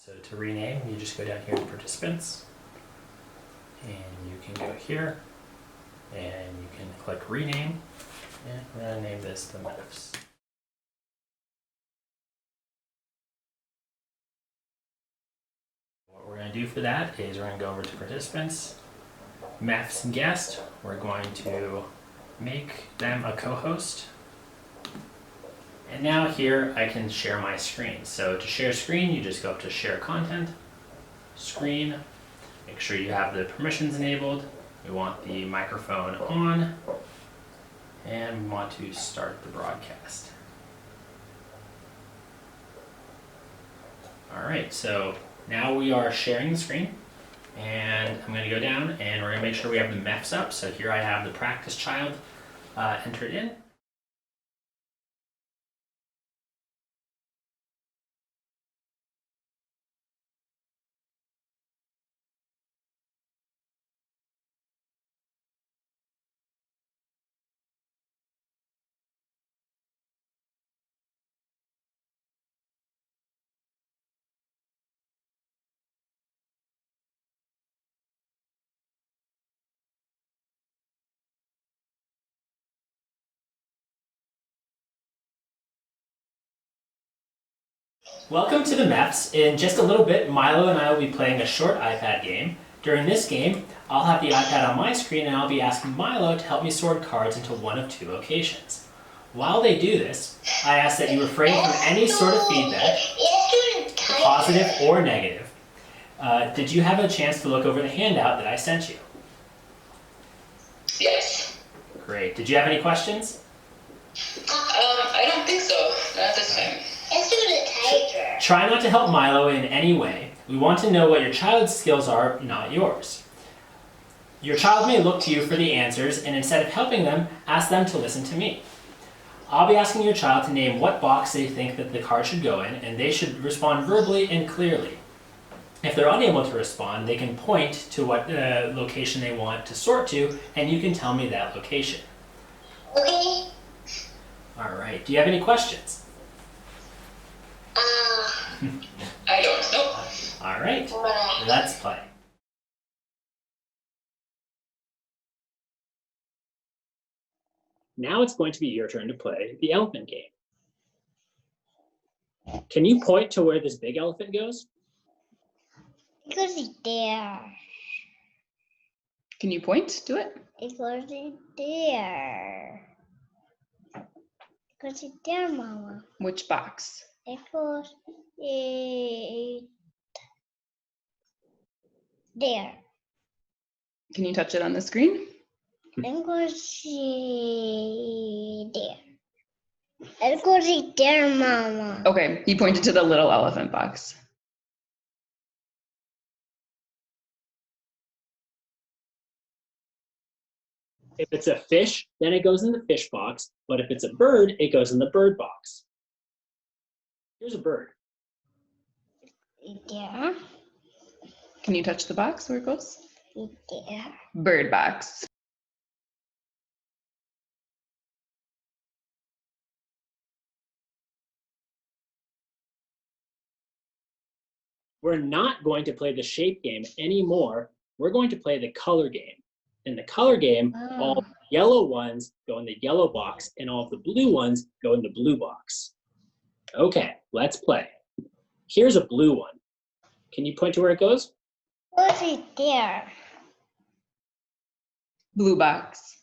So to rename, you just go down here to participants, and you can go here, and you can click rename, and we're going to name this the MEFS. What we're going to do for that is we're going to go over to participants, MEFS guest, we're going to make them a co-host. And now here I can share my screen. So to share screen, you just go up to share content, screen, make sure you have the permissions enabled. We want the microphone on, and we want to start the broadcast. All right, so now we are sharing the screen, and I'm going to go down and we're going to make sure we have the MEFS up. So here I have the practice child entered in. Welcome to the MEFS. In just a little bit, Milo and I will be playing a short iPad game. During this game, I'll have the iPad on my screen and I'll be asking Milo to help me sort cards into one of two locations. While they do this, I ask that you refrain from any sort of feedback, positive or negative. Did you have a chance to look over the handout that I sent you? Yes. Great. Did you have any questions? I don't think so. Not this time. Let's do the tiger. Try not to help Milo in any way. We want to know what your child's skills are, not yours. Your child may look to you for the answers, and instead of helping them, ask them to listen to me. I'll be asking your child to name what box they think that the card should go in, and they should respond verbally and clearly. If they're unable to respond, they can point to what location they want to sort to, and you can tell me that location. Okay. All right. Do you have any questions? I don't know. All right. Let's play. Now it's going to be your turn to play the elephant game. Can you point to where this big elephant goes? It goes there. Can you point to it? It goes there. It goes there, Mama. Which box? It goes there. Can you touch it on the screen? It goes there. It goes there, Mama. Okay, he pointed to the little elephant box. If it's a fish, then it goes in the fish box. But if it's a bird, it goes in the bird box. Here's a bird. There. Can you touch the box where it goes? There. Bird box. We're not going to play the shape game anymore. We're going to play the color game. In the color game, all the yellow ones go in the yellow box and all of the blue ones go in the blue box. Okay, let's play. Here's a blue one. Can you point to where it goes? Goes there. Blue box.